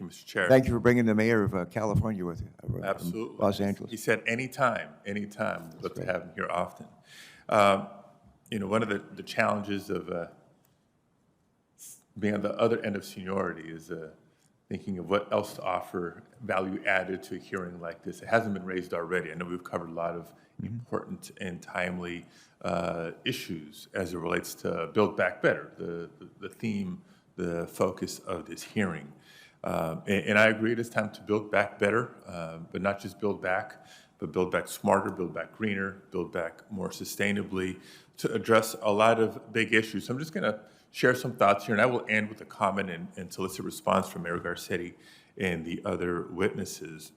you, Mr. Chair. Thank you for bringing the mayor of California with you. Absolutely. Los Angeles. He said anytime. We'd love to have him here often. One of the challenges of being on the other end of seniority is thinking of what else to offer value added to a hearing like this. It hasn't been raised already. I know we've covered a lot of important and timely issues as it relates to Build Back Better, the theme, the focus of this hearing. And I agree it is time to build back better, but not just build back, but build back smarter, build back greener, build back more sustainably to address a lot of big issues. So I'm just going to share some thoughts here, and I will end with a comment and solicit response from Mayor Garcetti and the other witnesses.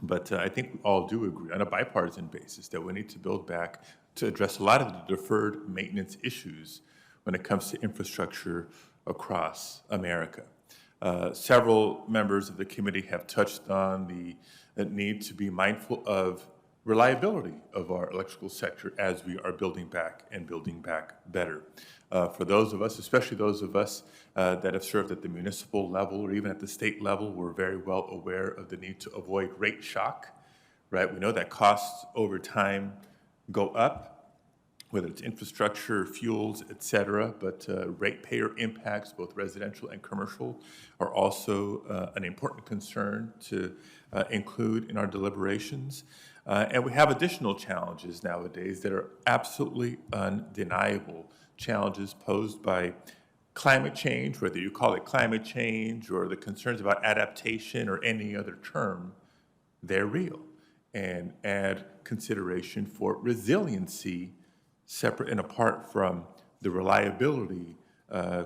But I think we all do agree on a bipartisan basis that we need to build back to address a lot of the deferred maintenance issues when it comes to infrastructure across America. Several members of the committee have touched on the need to be mindful of reliability of our electrical sector as we are building back and building back better. For those of us, especially those of us that have served at the municipal level or even at the state level, we're very well aware of the need to avoid rate shock, right? We know that costs over time go up, whether it's infrastructure, fuels, et cetera, but ratepayer impacts, both residential and commercial, are also an important concern to include in our deliberations. And we have additional challenges nowadays that are absolutely undeniable, challenges posed by climate change, whether you call it climate change or the concerns about adaptation or any other term, they're real. And add consideration for resiliency separate and apart from the reliability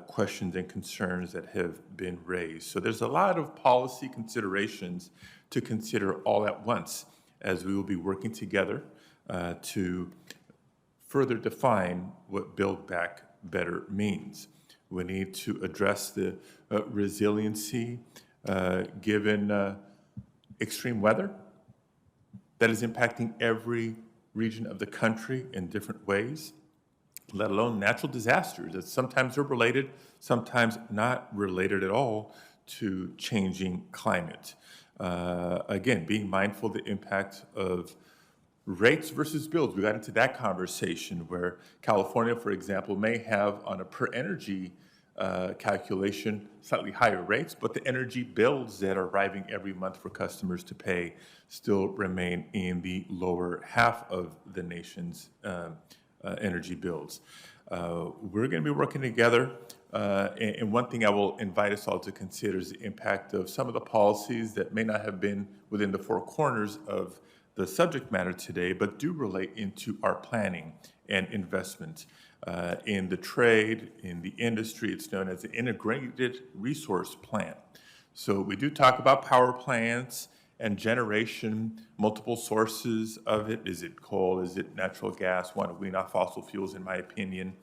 questions and concerns that have been raised. So there's a lot of policy considerations to consider all at once as we will be working together to further define what Build Back Better means. We need to address the resiliency given extreme weather that is impacting every region of the country in different ways, let alone natural disasters that sometimes are related, sometimes not related at all to changing climate. Again, being mindful of the impact of rates versus bills. We got into that conversation where California, for example, may have on a per energy calculation slightly higher rates, but the energy bills that are arriving every month for customers to pay still remain in the lower half of the nation's energy bills. We're going to be working together, and one thing I will invite us all to consider is the impact of some of the policies that may not have been within the four corners of the subject matter today, but do relate into our planning and investment. In the trade, in the industry, it's known as the integrated resource plan. So we do talk about power plants and generation, multiple sources of it. Is it coal? Is it natural gas? Want to wean off fossil fuels, in my opinion.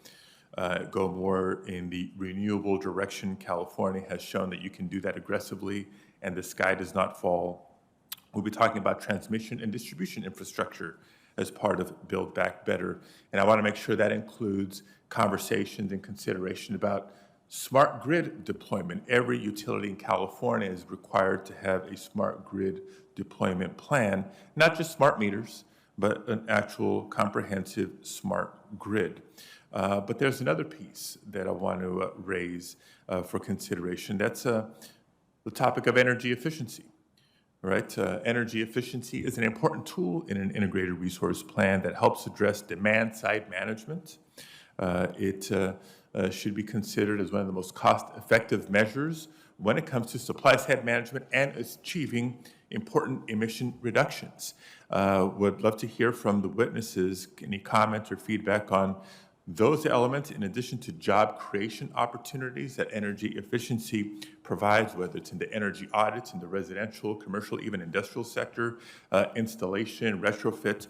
Go more in the renewable direction. California has shown that you can do that aggressively and the sky does not fall. We'll be talking about transmission and distribution infrastructure as part of Build Back Better. And I want to make sure that includes conversations and consideration about smart grid deployment. Every utility in California is required to have a smart grid deployment plan, not just smart meters, but an actual comprehensive smart grid. But there's another piece that I want to raise for consideration. That's the topic of energy efficiency. Right? Energy efficiency is an important tool in an integrated resource plan that helps address demand-side management. It should be considered as one of the most cost-effective measures when it comes to supply-side management and achieving important emission reductions. Would love to hear from the witnesses any comments or feedback on those elements, in addition to job creation opportunities that energy efficiency provides, whether it's in the energy audits, in the residential, commercial, even industrial sector, installation, retrofit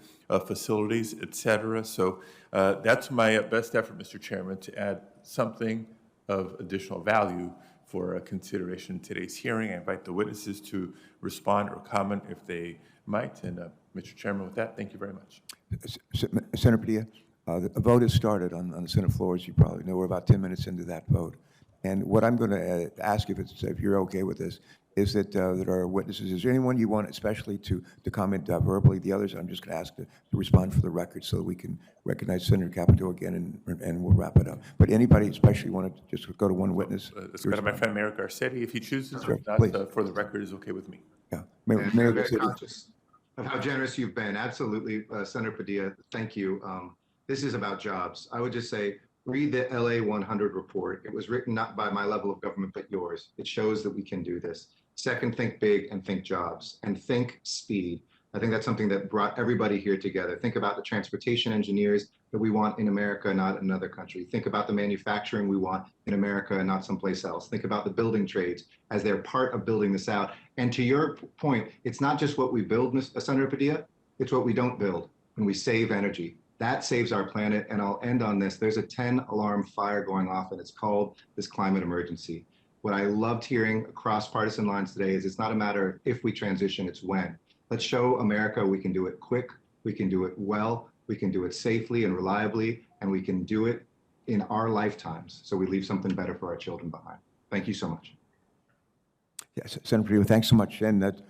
facilities, et cetera. So that's my best effort, Mr. Chairman, to add something of additional value for consideration in today's hearing. I invite the witnesses to respond or comment if they might. And Mr. Chairman, with that, thank you very much. Senator Padilla? The vote has started on the Senate floor, as you probably know. We're about 10 minutes into that vote. And what I'm going to ask, if you're okay with this, is that our witnesses, is there anyone you want especially to comment verbally? The others, I'm just going to ask to respond for the record so that we can recognize Senator Capito again, and we'll wrap it up. But anybody especially want to just go to one witness? Let's go to my friend Mayor Garcetti if he chooses. Sure, If not, please. For the record, is okay with me. Yeah. And Mayor I'm very Garcetti. conscious of how generous you've been. Absolutely, Senator Padilla, thank you. This is about jobs. I would just say, read the LA 100 report. It was written not by my level of government, but yours. It shows that we can do this. Second, think big and think jobs and think speed. I think that's something that brought everybody here together. Think about the transportation engineers that we want in America, not in another country. Think about the manufacturing we want in America and not someplace else. Think about the building trades as they're part of building this out. And to your point, it's not just what we build, Senator Padilla, it's what we don't build, and we save energy. That saves our planet. And I'll end on this. There's a 10-alarm fire going off, and it's called this climate emergency. What I loved hearing across partisan lines today is it's not a matter of if we transition, it's when. Let's show America we can do it quick, we can do it well, we can do it safely and reliably, and we can do it in our lifetimes so we leave something better for our children behind. Thank you so much. Yes, Senator Padilla, thanks so much. And that